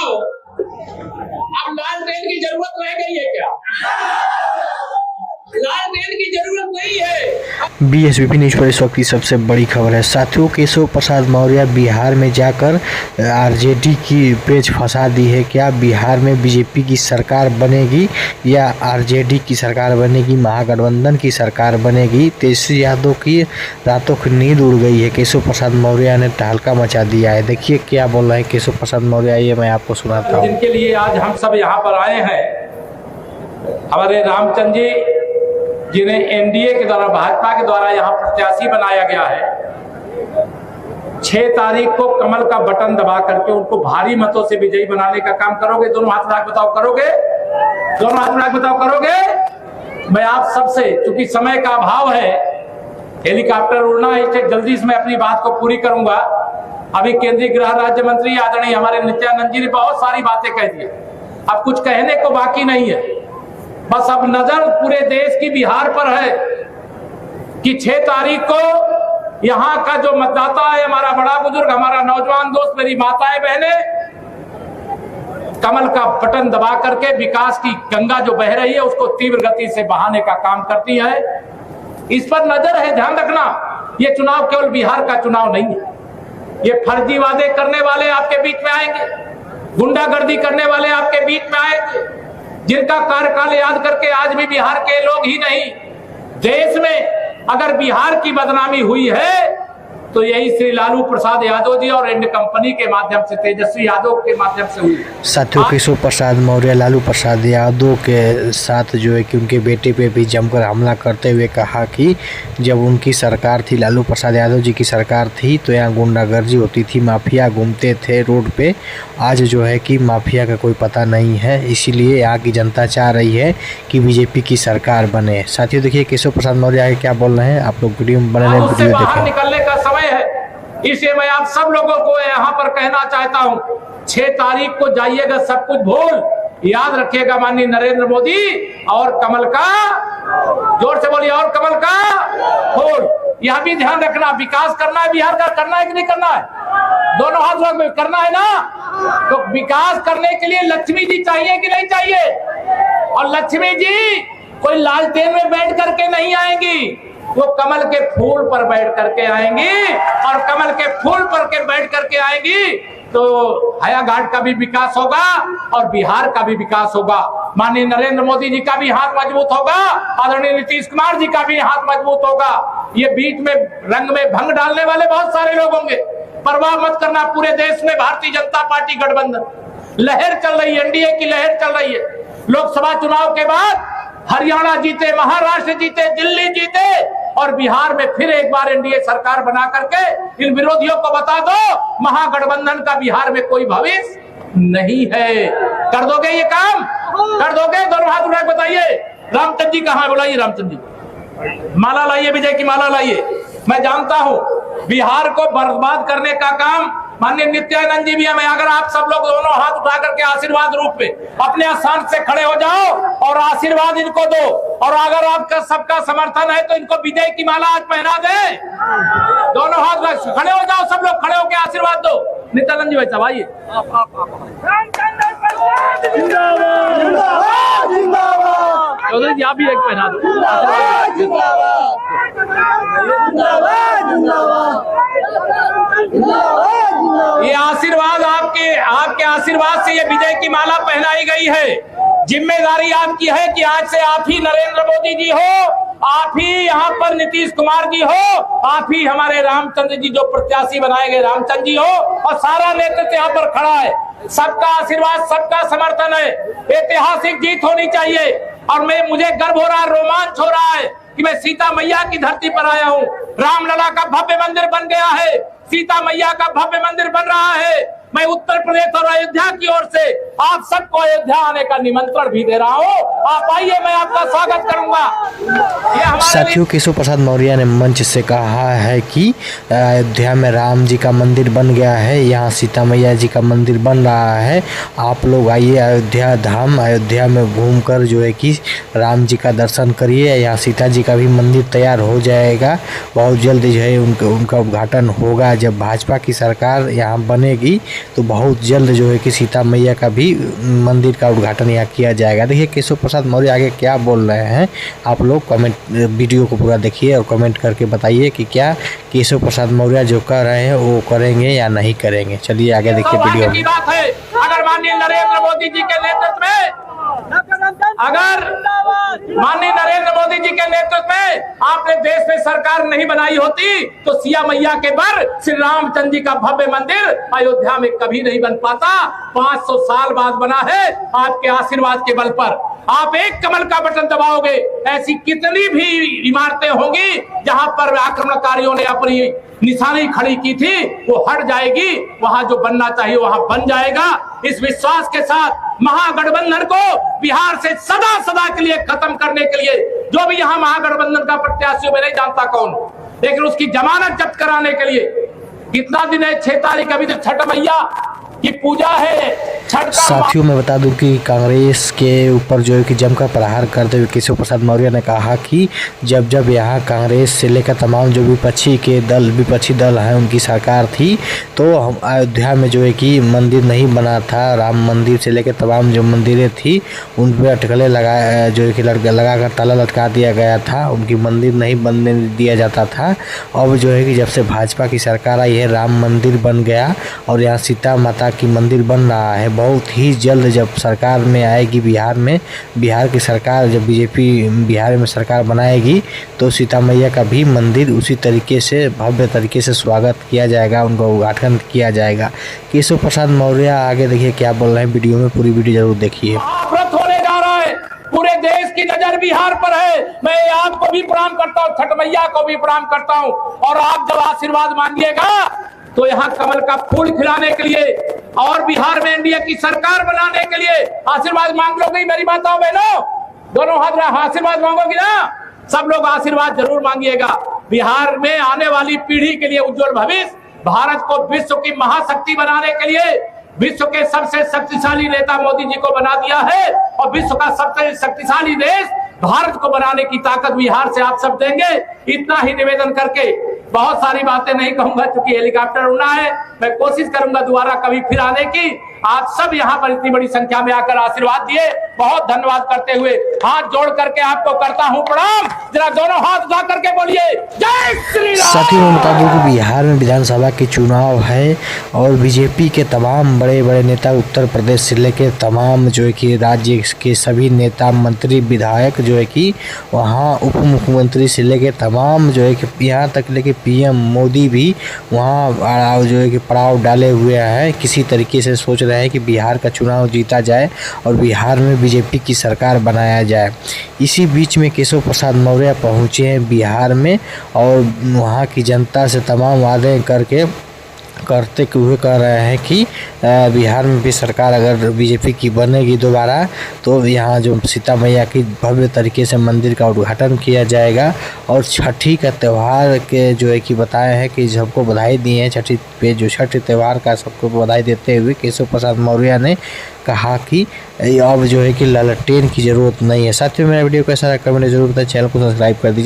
बताओ, अब लालटेन की जरूरत रह गई है क्या? लालटेन की जरूरत नहीं है। बीएसबीपी न्यूज पर इस वक्त की सबसे बड़ी खबर है। साथियों, केशव प्रसाद मौर्य बिहार में जाकर आरजेडी की पेच फंसा दी है। क्या बिहार में बीजेपी की सरकार बनेगी या आरजेडी की सरकार बनेगी, महागठबंधन की सरकार बनेगी? तेजस्वी यादव की रातों की नींद उड़ गई है। केशव प्रसाद मौर्य ने तहलका मचा दिया है। देखिए क्या बोल रहे हैं केशव प्रसाद मौर्य, ये मैं आपको सुनाता हूँ। जिनके लिए आज हम सब यहाँ पर आए हैं, हमारे रामचंद्र जी जिन्हें एनडीए के द्वारा, भाजपा के द्वारा यहाँ प्रत्याशी बनाया गया है। 6 तारीख को कमल का बटन दबा करके उनको भारी मतों से विजयी बनाने का काम करोगे? दोनों हाथ उठा के बताओ, करोगे? दोनों हाथ उठा के बताओ, करोगे? मैं आप सबसे, चूंकि समय का अभाव है, हेलीकॉप्टर उड़ना है, इससे जल्दी से मैं अपनी बात को पूरी करूंगा। अभी केंद्रीय गृह राज्य मंत्री आदरणीय हमारे नित्यानंद जी ने बहुत सारी बातें कह दी, अब कुछ कहने को बाकी नहीं है। बस अब नजर पूरे देश की बिहार पर है कि 6 तारीख को यहाँ का जो मतदाता है, हमारा बड़ा बुजुर्ग, हमारा नौजवान दोस्त, मेरी माताएं बहनें, कमल का बटन दबा करके विकास की गंगा जो बह रही है उसको तीव्र गति से बहाने का काम करती है। इस पर नजर है, ध्यान रखना। ये चुनाव केवल बिहार का चुनाव नहीं है। ये फर्जी वादे करने वाले आपके बीच में आएंगे, गुंडागर्दी करने वाले आपके बीच में आएंगे, जिनका कार्यकाल याद करके आज भी बिहार के लोग ही नहीं, देश में अगर बिहार की बदनामी हुई है तो यही श्री लालू प्रसाद यादव जी और एंड कंपनी के माध्यम से, तेजस्वी यादव के माध्यम से हुई। साथियों, केशव प्रसाद मौर्य लालू प्रसाद यादव के साथ जो है कि उनके बेटे पे भी जमकर हमला करते हुए कहा कि जब उनकी सरकार थी, लालू प्रसाद यादव जी की सरकार थी, तो यहाँ गुंडागर्दी होती थी, माफिया घूमते थे रोड पे। आज जो है कि माफिया का कोई पता नहीं है, इसीलिए यहाँ की जनता चाह रही है कि बीजेपी की सरकार बने। साथियों, देखिए केशव प्रसाद मौर्य आगे क्या बोल रहे हैं, आप लोग वीडियो में बने रहें, वीडियो देखें। निकलने का समय है, इसलिए मैं आप सब लोगों को यहाँ पर कहना चाहता हूँ, 6 तारीख को जाइएगा, सब कुछ भूल याद रखिएगा माननीय नरेंद्र मोदी और कमल का, जोर से बोलिए, और कमल का फूल। यह भी ध्यान रखना, विकास करना है बिहार का, करना है कि नहीं करना है? दोनों हाथ लोग में करना है ना? तो विकास करने के लिए लक्ष्मी जी चाहिए कि नहीं चाहिए? और लक्ष्मी जी कोई लालटेन में बैठ करके नहीं आएंगी, वो कमल के फूल पर बैठ करके आएंगी, और कमल के फूल पर के बैठ करके आएंगी तो हायाघाट का भी विकास होगा और बिहार का भी विकास होगा। माननीय नरेंद्र मोदी जी का भी हाथ मजबूत होगा, आदरणीय नीतीश कुमार जी का भी हाथ मजबूत होगा। ये बीच में रंग में भंग डालने वाले बहुत सारे लोग होंगे, परवाह मत करना। पूरे देश में भारतीय जनता पार्टी गठबंधन लहर चल रही है, एनडीए की लहर चल रही है। लोकसभा चुनाव के बाद हरियाणा जीते, महाराष्ट्र जीते, दिल्ली जीते, और बिहार में फिर एक बार एनडीए सरकार बना करके इन विरोधियों को बता दो महागठबंधन का बिहार में कोई भविष्य नहीं है। कर दोगे ये काम? कर दोगे? दोनों हाथ उठा के बताइए। रामचंद्र जी कहाँ है? बुलाइए रामचंद्र जी, माला लाइए, विजय की माला लाइए। मैं जानता हूं बिहार को बर्बाद करने का काम माननीय नित्यानंद जी भी है। मैं अगर आप सब लोग दोनों हाथ उठा करके आशीर्वाद रूप में अपने स्थान से खड़े हो जाओ और आशीर्वाद इनको दो, और अगर आपका सबका समर्थन है तो इनको विजय की माला आज पहना दे। दोनों हाथ खड़े हो जाओ, सब लोग खड़े होकर आशीर्वाद दो। नित्यानंद जी भाई साहब आइए। चौधरी जी आप भी एक पहना दो। ये आशीर्वाद आपके आशीर्वाद से ये विजय की माला पहनाई गई है। जिम्मेदारी आपकी है कि आज से आप ही नरेंद्र मोदी जी हो, आप ही यहाँ पर नीतीश कुमार जी हो, आप ही हमारे रामचंद्र जी जो प्रत्याशी बनाए गए रामचंद्र जी हो, और सारा नेतृत्व यहाँ पर खड़ा है। सबका आशीर्वाद, सबका समर्थन है। ऐतिहासिक जीत होनी चाहिए, और मुझे गर्व हो रहा है, रोमांच हो रहा है कि मैं सीता मैया की धरती पर आया हूँ। रामलला का भव्य मंदिर बन गया है, सीता मैया का भव्य मंदिर बन रहा है। मैं उत्तर प्रदेश और अयोध्या की ओर से आप सबको अयोध्या आने का निमंत्रण भी दे रहा हूँ। आप आइए, मैं आपका स्वागत करूंगा। ये हमारे साथियों, केशव प्रसाद मौर्य ने मंच से कहा है कि अयोध्या में राम जी का मंदिर बन गया है, यहाँ सीता मैया जी का मंदिर बन रहा है। आप लोग आइए अयोध्या धाम, अयोध्या में घूमकर जो है कि राम जी का दर्शन करिए। यहाँ सीता जी का भी मंदिर तैयार हो जाएगा, बहुत जल्द जो है उनका उद्घाटन होगा। जब भाजपा की सरकार यहाँ बनेगी तो बहुत जल्द जो है कि सीता मैया का भी मंदिर का उद्घाटन यहाँ किया जाएगा। देखिए केशव प्रसाद मौर्य आगे क्या बोल रहे हैं, आप लोग कमेंट वीडियो को पूरा देखिए और कमेंट करके बताइए कि क्या केशव प्रसाद मौर्य जो कर रहे हैं वो करेंगे या नहीं करेंगे। चलिए आगे देखिए वीडियो में। बात है, अगर माननीय नरेंद्र मोदी जी के नेतृत्व में आपने देश में सरकार नहीं बनाई होती तो सिया मैया के बर श्री रामचंद्र जी का भव्य मंदिर अयोध्या में कभी नहीं बन पाता। 500 साल बाद बना है आपके आशीर्वाद के बल पर। आप एक कमल का बटन दबाओगे, ऐसी कितनी भी इमारतें होंगी जहां पर आक्रमणकारियों ने अपनी निशानी खड़ी की थी वो हट जाएगी। वहां जो बनना चाहिए वहां बन जाएगा। इस विश्वास के साथ महागठबंधन को बिहार से सदा सदा के लिए खत्म करने के लिए, जो भी यहाँ महागठबंधन का प्रत्याशी मैं नहीं जानता कौन, लेकिन उसकी जमानत जब्त कराने के लिए कितना दिन है, 6 तारीख, अभी तो छठ मैया की पूजा है। साथियों मैं बता दूं कि कांग्रेस के ऊपर जो है कि जमकर प्रहार करते हुए केशव प्रसाद मौर्य ने कहा कि जब जब यहाँ कांग्रेस से लेकर तमाम जो विपक्षी दल हैं उनकी सरकार थी तो हम अयोध्या में जो है कि मंदिर नहीं बना था। राम मंदिर से लेकर तमाम जो मंदिरें थी उन पर अटकलें लगाया जो है कि लगाकर ताला लटका दिया गया था, उनकी मंदिर नहीं बनने दिया जाता था। अब जो है कि जब से भाजपा की सरकार आई है राम मंदिर बन गया और यहाँ सीता माता की मंदिर बन रहा है। बहुत ही जल्द जब सरकार में आएगी बिहार की सरकार, जब बीजेपी बिहार में सरकार बनाएगी तो सीता मैया का भी मंदिर उसी तरीके से भव्य तरीके से स्वागत किया जाएगा, उनका उद्घाटन किया जाएगा। केशव प्रसाद मौर्य आगे देखिए क्या बोल रहे हैं, वीडियो में पूरी वीडियो जरूर देखिए। पूरे देश की नजर बिहार पर है। मैं आपको भी प्रणाम करता हूँ, छठ मैया को भी प्रणाम करता हूँ। और आप जब आशीर्वाद मांगिएगा तो यहाँ कमल का फूल खिलाने के लिए और बिहार में एनडीए की सरकार बनाने के लिए आशीर्वाद मांग लोगे। मेरी माताओं बहनों, दोनों हाथ में आशीर्वाद मांगोगी ना, सब लोग आशीर्वाद जरूर मांगिएगा। बिहार में आने वाली पीढ़ी के लिए उज्जवल भविष्य, भारत को विश्व की महाशक्ति बनाने के लिए विश्व के सबसे शक्तिशाली नेता मोदी जी को बना दिया है और विश्व का सबसे शक्तिशाली देश भारत को बनाने की ताकत बिहार से आप सब देंगे। इतना ही निवेदन करके बहुत सारी बातें नहीं कहूंगा क्योंकि हेलीकॉप्टर उड़ना है। मैं कोशिश करूंगा दोबारा कभी फिर आने की। आप सब यहाँ पर इतनी बड़ी संख्या में आकर आशीर्वाद दिए, बहुत धन्यवाद करते हुए हाथ जोड़ करके आपको करता हूँ प्रणाम। जरा दोनों हाथ उठा करके बोलिए जय श्री राम। साथियों मैं बता दूं कि बिहार में विधानसभा के चुनाव है और बीजेपी के तमाम बड़े बड़े नेता, उत्तर प्रदेश से लेकर तमाम जो है कि राज्य के सभी नेता, मंत्री, विधायक जो है कि वहाँ उप मुख्यमंत्री से लेकर तमाम जो है कि यहाँ तक लेके पीएम मोदी भी वहाँ जो है कि पड़ाव डाले हुए हैं। किसी तरीके से सोच रहे हैं कि बिहार का चुनाव जीता जाए और बिहार में बीजेपी की सरकार बनाया जाए। इसी बीच में केशव प्रसाद मौर्य पहुँचे हैं बिहार में और वहाँ की जनता से तमाम वादे करते हुए कह रहे हैं कि बिहार में भी सरकार अगर बीजेपी की बनेगी दोबारा तो यहाँ जो सीता मैया की भव्य तरीके से मंदिर का उद्घाटन किया जाएगा। और छठी का त्यौहार के जो है कि बताए हैं कि सबको बधाई दी है। छठी पे जो छठ त्यौहार का सबको बधाई देते हुए केशव प्रसाद मौर्य ने कहा कि अब जो है कि लालटेन की ज़रूरत नहीं है। साथियों मेरा वीडियो कैसा लगा कमेंट जरूर बताएं, चैनल को सब्सक्राइब कर दीजिए।